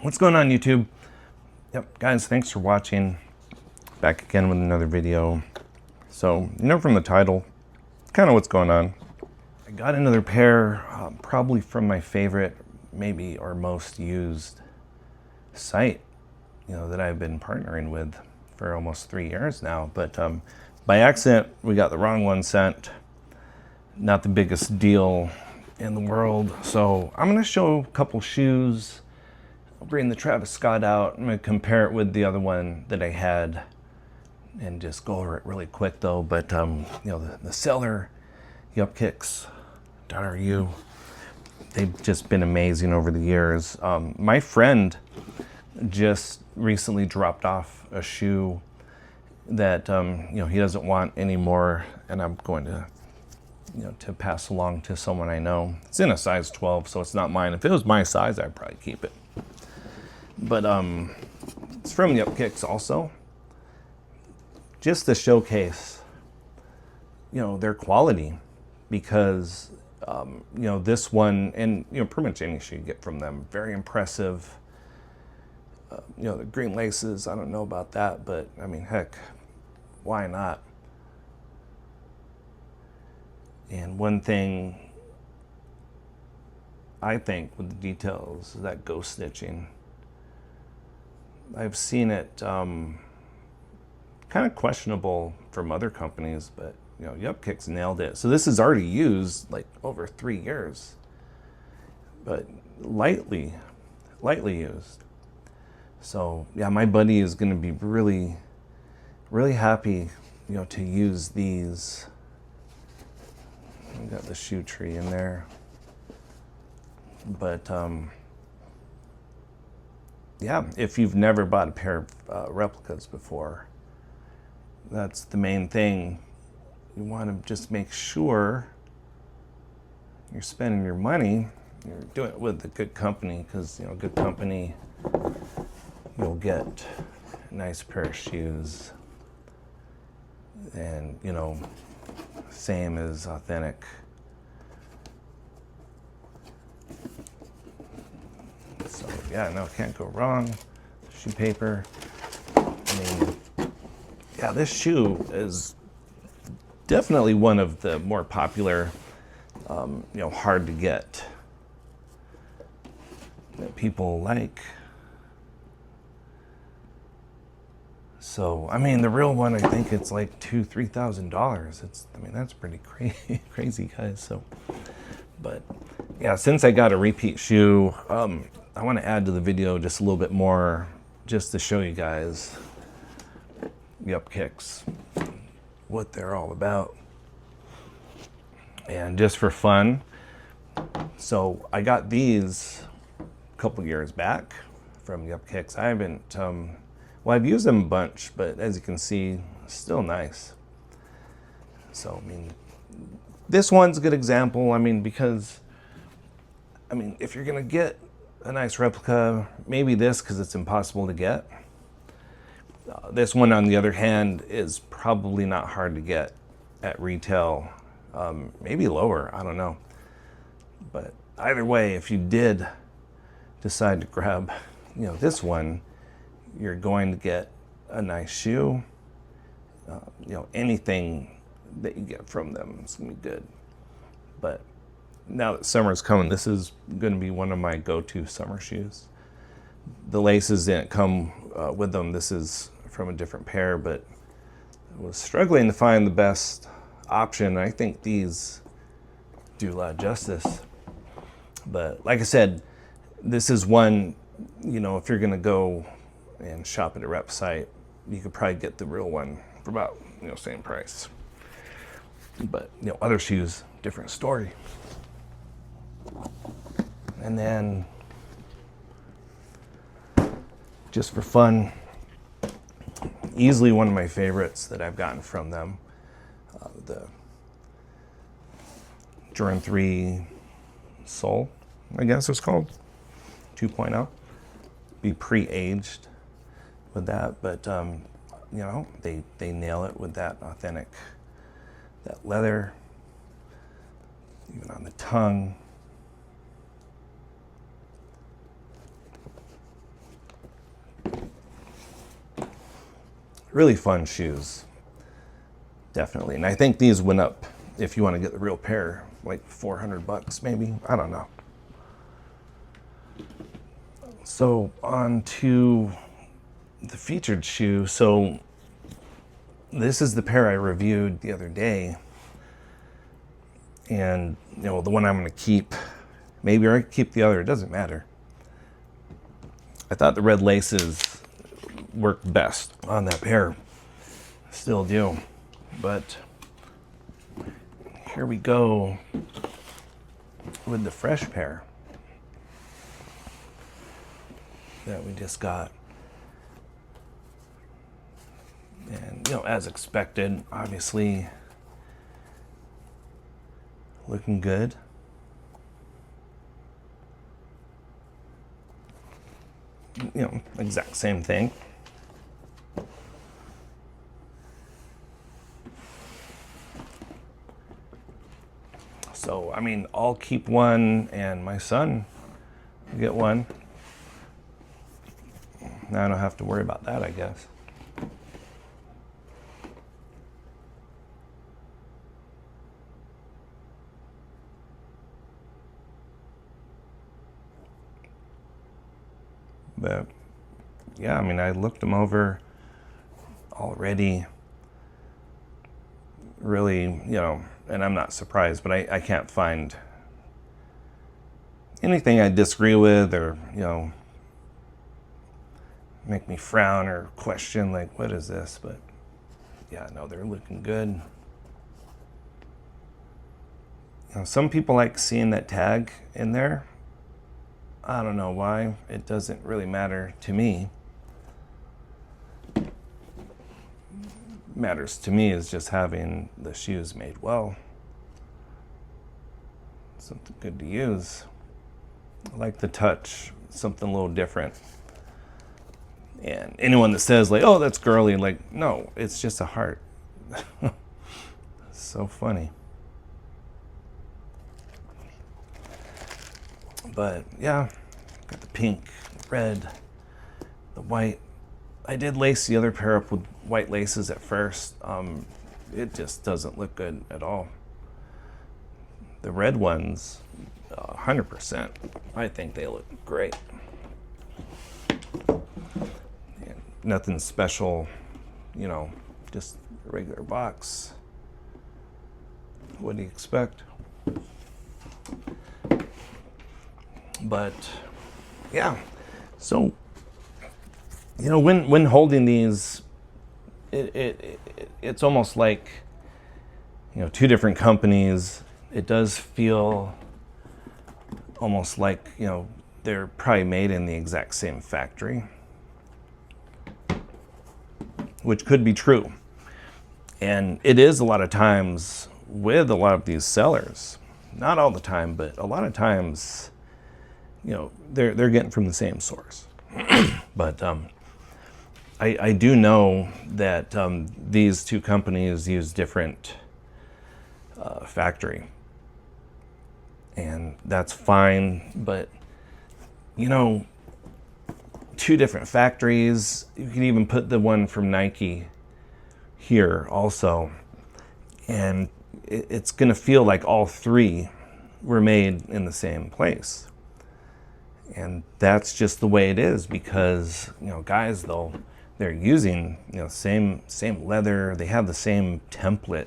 What's going on, YouTube? Yep, guys, thanks for watching. Back again with another video. So, from the title, kind of what's going on. I got another pair, probably from my favorite, maybe or most used site, that I've been partnering with for almost 3 years now. But by accident, we got the wrong one sent. Not the biggest deal in the world. So I'm going to show a couple shoes. I'll bring the Travis Scott out. I'm going to compare it with the other one that I had and just go over it really quick though. But the seller, Yupkicks.ru, they've just been amazing over the years. My friend just recently dropped off a shoe that he doesn't want anymore, and I'm going to to pass along to someone I know. It's in a size 12, so it's not mine. If it was my size, I'd probably keep it. But it's from Yupkicks also. Just to showcase, their quality, because this one, and pretty much any shoe you get from them, very impressive. The green laces, I don't know about that, but I mean, heck, why not? And one thing I think with the details is that ghost stitching. I've seen it kind of questionable from other companies, but Yupkicks nailed it. So this is already used like over 3 years, but lightly used. So yeah, my buddy is going to be really happy, to use these. We got the shoe tree in there, but yeah, if you've never bought a pair of replicas before, that's the main thing. You want to just make sure you're spending your money, you're doing it with a good company, because good company, you'll get a nice pair of shoes, and same as authentic. So yeah, no, can't go wrong. Shoe paper. I mean, yeah, this shoe is definitely one of the more popular, hard to get, that people like. So, I mean, the real one, I think it's like $2,000-$3,000. That's pretty crazy, guys. So, but yeah, since I got a repeat shoe, I want to add to the video just a little bit more, just to show you guys Yupkicks, what they're all about, and just for fun. So I got these a couple years back from Yupkicks. I haven't. Well, I've used them a bunch, but as you can see, still nice. So, I mean, this one's a good example. Because if you're gonna get a nice replica, maybe this, because it's impossible to get. This one, on the other hand, is probably not hard to get at retail, maybe lower, I don't know. But either way, if you did decide to grab, this one, you're going to get a nice shoe. Anything that you get from them, it's gonna be good. But now that summer's coming, this is gonna be one of my go-to summer shoes. The laces didn't come with them. This is from a different pair, but I was struggling to find the best option. I think these do a lot of justice. But like I said, this is one, if you're gonna go and shop at a rep site, you could probably get the real one for about same price. But other shoes, different story. And then just for fun, easily one of my favorites that I've gotten from them, the Jordan 3 Soul, I guess it's called, 2.0. Be pre-aged with that, but they nail it with that authentic, that leather, even on the tongue. Really fun shoes, definitely. And I think these went up, if you want to get the real pair, like $400 maybe. I don't know. So on to the featured shoe. So this is the pair I reviewed the other day, and the one I'm going to keep. Maybe I keep the other. It doesn't matter. I thought the red laces worked best on that pair. Still do. But here we go with the fresh pair that we just got. And, as expected, obviously looking good. Exact same thing. So, I'll keep one and my son will get one. Now I don't have to worry about that, I guess. But yeah, I looked them over already. Really, and I'm not surprised, but I can't find anything I disagree with or, make me frown or question, like, what is this? But yeah, no, they're looking good. Some people like seeing that tag in there. I don't know why. It doesn't really matter to me. Matters to me is just having the shoes made well. Something good to use. I like the touch, something a little different. And anyone that says like, oh, that's girly, like, no, it's just a heart. So funny. But yeah, got the pink, red, the white. I did lace the other pair up with white laces at first. It just doesn't look good at all. The red ones, 100%. I think they look great. And nothing special, just a regular box. What do you expect? But yeah, so when holding these, it's almost like two different companies. It does feel almost like they're probably made in the exact same factory, which could be true, and it is a lot of times with a lot of these sellers. Not all the time, but a lot of times. They're getting from the same source. But I do know that these two companies use different factory, and that's fine. But two different factories. You can even put the one from Nike here also, and it's going to feel like all three were made in the same place. And that's just the way it is because, guys, though, they're using, same leather. They have the same template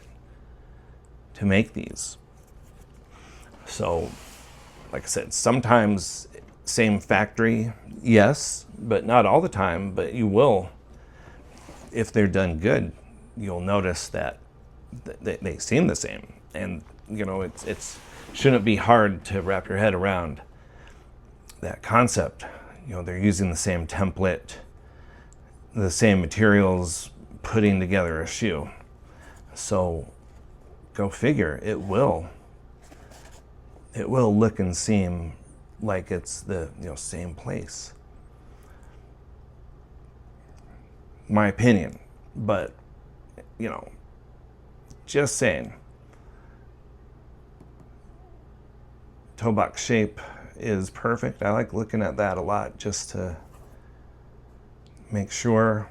to make these. So, like I said, sometimes same factory, yes, but not all the time. But you will, if they're done good, you'll notice that they seem the same. And, it's shouldn't be hard to wrap your head around that concept. They're using the same template, the same materials, putting together a shoe. So go figure, it will look and seem like it's the same place. My opinion, but just saying. Toe box shape is perfect. I like looking at that a lot just to make sure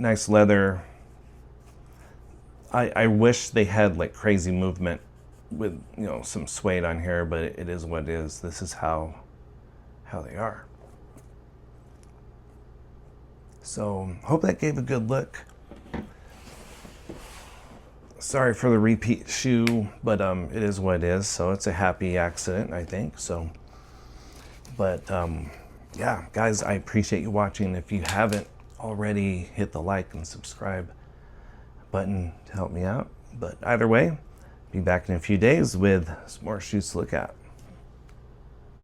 nice leather. I wish they had like crazy movement with, you know, some suede on here, but it is what it is. This is how they are. So hope that gave a good look. Sorry for the repeat shoe, but it is what it is. So it's a happy accident, I think. So, but yeah, guys, I appreciate you watching. If you haven't already, hit the like and subscribe button to help me out. But either way, be back in a few days with some more shoes to look at.